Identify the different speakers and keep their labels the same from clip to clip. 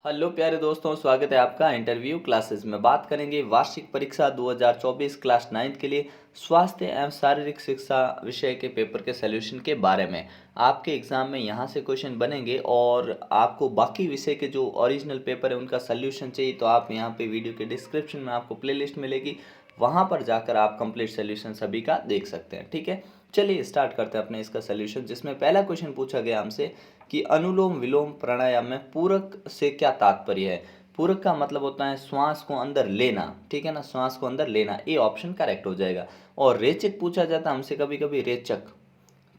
Speaker 1: Hello प्यारे दोस्तों, स्वागत है आपका इंटरव्यू क्लासेस में। बात करेंगे वार्षिक परीक्षा 2024 क्लास 9 के लिए स्वास्थ्य एवं शारीरिक शिक्षा विषय के पेपर के सलूशन के बारे में। आपके एग्जाम में यहाँ से क्वेश्चन बनेंगे और आपको बाकी विषय के जो ओरिजिनल पेपर है उनका सलूशन चाहिए तो आप यहाँ पे वीडियो के डिस्क्रिप्शन में आपको प्लेलिस्ट मिलेगी, वहाँ पर जाकर आप कंप्लीट सलूशन सभी का देख सकते हैं। ठीक है, चलिए स्टार्ट करते हैं अपने इसका सलूशन, जिसमें पहला क्वेश्चन पूछा गया हमसे कि अनुलोम विलोम प्राणायाम में पूरक से क्या तात्पर्य है। पूरक का मतलब होता है श्वास को अंदर लेना, ठीक है ना, श्वास को अंदर लेना, ये ऑप्शन करेक्ट हो जाएगा। और रेचक पूछा जाता है हमसे कभी कभी, रेचक,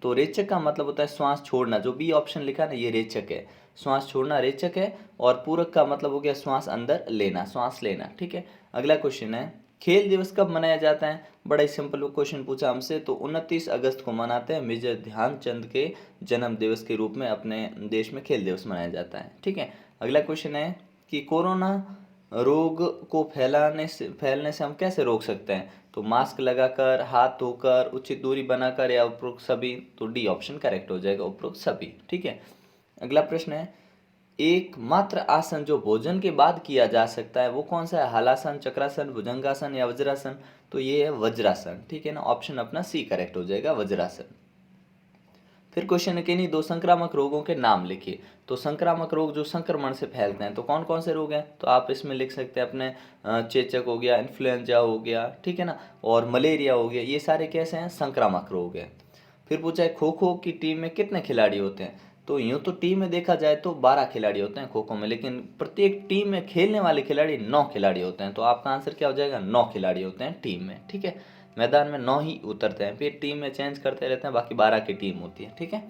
Speaker 1: तो रेचक का मतलब होता है श्वास छोड़ना, जो बी ऑप्शन लिखा ना ये रेचक है, श्वास छोड़ना रेचक है। और पूरक का मतलब हो गया श्वास अंदर लेना, श्वास लेना। ठीक है, अगला क्वेश्चन है खेल दिवस कब मनाया जाता है। बड़ा ही सिंपल क्वेश्चन पूछा हमसे, तो 29 अगस्त को मनाते हैं। मेजर ध्यानचंद के जन्म दिवस के रूप में अपने देश में खेल दिवस मनाया जाता है। ठीक है, अगला क्वेश्चन है कि कोरोना रोग को फैलने से हम कैसे रोक सकते हैं। तो मास्क लगाकर, हाथ धोकर, उचित दूरी बनाकर या उपरोक्त सभी। तो डी ऑप्शन करेक्ट हो जाएगा, उपरोक्त सभी। ठीक है, अगला प्रश्न है एकमात्र आसन जो भोजन के बाद किया जा सकता है वो कौन सा है। हलासन, चक्रासन, भुजंगासन या वज्रासन। तो ये है वज्रासन। ठीक है ना, ऑप्शन अपना सी करेक्ट हो जाएगा, वज्रासन। फिर क्वेश्चन है कि नहीं दो संक्रामक रोगों के नाम लिखिए। तो संक्रामक रोग जो संक्रमण से फैलते हैं तो कौन कौन से रोग हैं, तो आप इसमें लिख सकते हैं अपने चेचक हो गया, इन्फ्लुएंजा हो गया, ठीक है ना, और मलेरिया हो गया, ये सारे कैसे हैं, संक्रामक रोग हैं। फिर पूछा है खो खो की टीम में कितने खिलाड़ी होते हैं। तो यूँ तो टीम में देखा जाए तो 12 खिलाड़ी होते हैं खो खो में, लेकिन प्रत्येक टीम में खेलने वाले खिलाड़ी 9 खिलाड़ी होते हैं। तो आपका आंसर क्या हो जाएगा, 9 खिलाड़ी होते हैं टीम में। ठीक है, मैदान में 9 ही उतरते हैं, फिर टीम में चेंज करते रहते हैं, बाकी 12 की टीम होती है। ठीक है,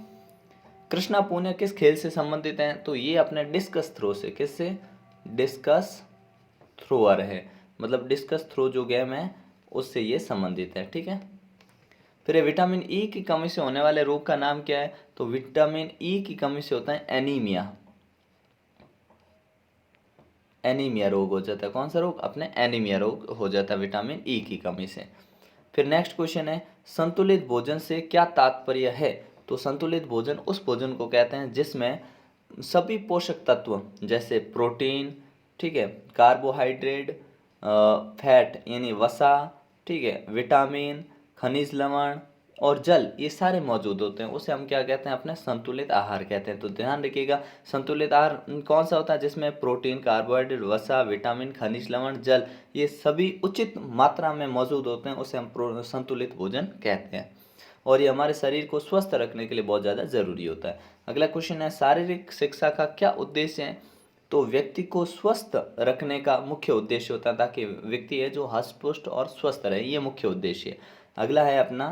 Speaker 1: कृष्णा पूनिया किस खेल से संबंधित हैं। तो ये अपने डिस्कस थ्रो से, किससे, डिस्कस थ्रोअर है, मतलब डिस्कस थ्रो जो गेम है उससे ये संबंधित है। ठीक है, फिर विटामिन ई की कमी से होने वाले रोग का नाम क्या है। तो विटामिन ई की कमी से होता है एनीमिया, एनीमिया रोग हो जाता है। कौन सा रोग, अपने एनीमिया रोग हो जाता है विटामिन ई की कमी से। फिर नेक्स्ट क्वेश्चन है संतुलित भोजन से क्या तात्पर्य है। तो संतुलित भोजन उस भोजन को कहते हैं जिसमें सभी पोषक तत्व जैसे प्रोटीन, ठीक है, कार्बोहाइड्रेट, फैट यानी वसा, ठीक है, विटामिन, खनिज लवण और जल, ये सारे मौजूद होते हैं, उसे हम क्या कहते हैं, अपने संतुलित आहार कहते हैं। तो ध्यान रखिएगा संतुलित आहार कौन सा होता है, जिसमें प्रोटीन, कार्बोहाइड्रेट, वसा, विटामिन, खनिज लवण, जल, ये सभी उचित मात्रा में मौजूद होते हैं, उसे हम संतुलित भोजन कहते हैं। और ये हमारे शरीर को स्वस्थ रखने के लिए बहुत ज़्यादा ज़रूरी होता है। अगला क्वेश्चन है शारीरिक शिक्षा का क्या उद्देश्य है। तो व्यक्ति को स्वस्थ रखने का मुख्य उद्देश्य होता है ताकि व्यक्ति है जो हष्ट पुष्ट और स्वस्थ रहे, ये मुख्य उद्देश्य है। अगला है अपना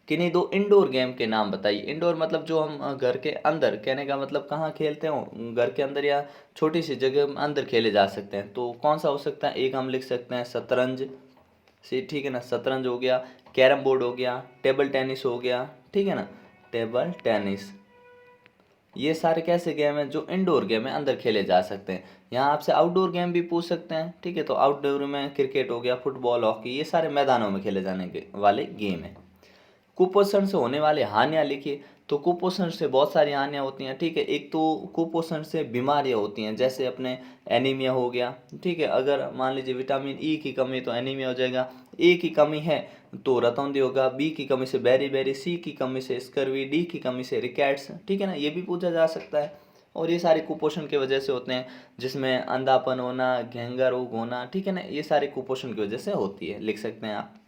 Speaker 1: किन्हीं दो इंडोर गेम के नाम बताइए। इंडोर मतलब जो हम घर के अंदर, कहने का मतलब कहाँ खेलते हो, घर के अंदर या छोटी सी जगह में अंदर खेले जा सकते हैं। तो कौन सा हो सकता है, एक हम लिख सकते हैं शतरंज से, ठीक है ना, शतरंज हो गया, कैरम बोर्ड हो गया, टेबल टेनिस हो गया, ठीक है ना, टेबल टेनिस, ये सारे कैसे गेम हैं जो इंडोर गेम है, अंदर खेले जा सकते हैं। यहाँ आपसे आउटडोर गेम भी पूछ सकते हैं, ठीक है, तो आउटडोर में क्रिकेट हो गया, फुटबॉल, हॉकी, ये सारे मैदानों में खेले जाने के वाले गेम हैं। कुपोषण से होने वाले हानियाँ लिखिए। तो कुपोषण से बहुत सारी हानियाँ होती हैं, ठीक है। एक तो कुपोषण से बीमारियाँ होती हैं, जैसे अपने एनीमिया हो गया, ठीक है, अगर मान लीजिए विटामिन ई की कमी तो एनीमिया हो जाएगा, ए की कमी है तो रतौंधी होगा, बी की कमी से बेरी, सी की कमी से स्कर्वी, डी की कमी से रिकेट्स, ठीक है ना, ये भी पूछा जा सकता है। और ये सारे कुपोषण की वजह से होते हैं, जिसमें अंधापन होना, घेंगा रोग होना, ठीक है ना, ये सारे कुपोषण की वजह से होती है, लिख सकते हैं आप।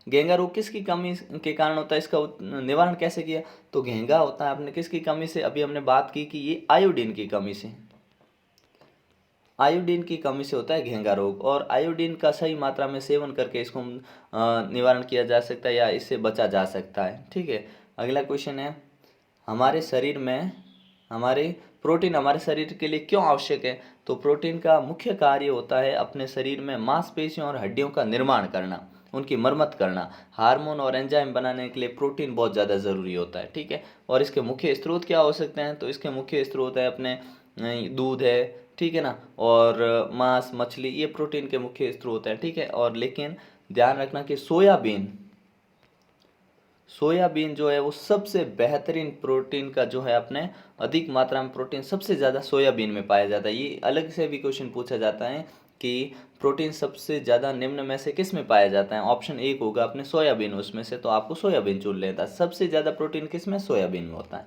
Speaker 1: घेंगा रोग किसकी कमी के कारण होता है, इसका निवारण कैसे किया। तो घेंगा होता है आपने किसकी कमी से, अभी हमने बात की कि ये आयोडीन की कमी से, आयोडीन की कमी से होता है घेंगा रोग। और आयोडीन का सही मात्रा में सेवन करके इसको निवारण किया जा सकता है या इससे बचा जा सकता है। ठीक है, अगला क्वेश्चन है हमारे शरीर में हमारे प्रोटीन हमारे शरीर के लिए क्यों आवश्यक है। तो प्रोटीन का मुख्य कार्य होता है अपने शरीर में मांसपेशियों और हड्डियों का निर्माण करना, उनकी मरम्मत करना। हार्मोन और एंजाइम बनाने के लिए प्रोटीन बहुत ज़्यादा ज़रूरी होता है, ठीक है। और इसके मुख्य स्रोत क्या हो सकते हैं, तो इसके मुख्य स्रोत है अपने दूध है, ठीक है ना, और मांस, मछली, ये प्रोटीन के मुख्य स्रोत हैं, ठीक है। और लेकिन ध्यान रखना कि सोयाबीन सोयाबीन जो है वो सबसे बेहतरीन प्रोटीन का जो है अपने अधिक मात्रा में प्रोटीन सबसे ज़्यादा सोयाबीन में पाया जाता है। ये अलग से भी क्वेश्चन पूछा जाता है कि प्रोटीन सबसे ज़्यादा निम्न में से किस में पाया जाता है। ऑप्शन एक होगा अपने सोयाबीन, उसमें से तो आपको सोयाबीन चुन लेता है। सबसे ज़्यादा प्रोटीन किस में? सोयाबीन में होता है।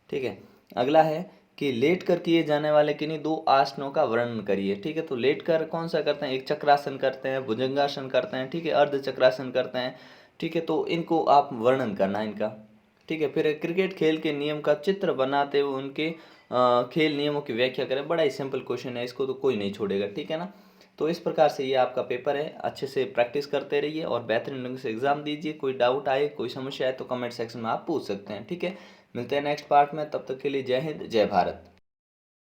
Speaker 1: ठीक है, अगला है कि लेट कर किए जाने वाले किन्हीं दो आसनों का वर्णन करिए। ठीक है, तो लेट कर कौन सा करते हैं? एक चक्रासन करते हैं, भुजंगासन करते हैं, ठीक है, अर्ध चक्रासन करते हैं। ठीक है, तो इनको आप वर्णन करना है इनका। ठीक है, फिर क्रिकेट खेल के नियम का चित्र बनाते हुए उनके खेल नियमों की व्याख्या करें। बड़ा ही सिंपल क्वेश्चन है, इसको तो कोई नहीं छोड़ेगा। ठीक है ना। तो इस प्रकार से ये आपका पेपर है, अच्छे से प्रैक्टिस करते रहिए और बेहतरीन ढंग से एग्जाम दीजिए। कोई डाउट आए, कोई समस्या आए तो कमेंट सेक्शन में आप पूछ सकते हैं। ठीक है, मिलते हैं नेक्स्ट पार्ट में, तब तक के लिए जय हिंद, जय भारत।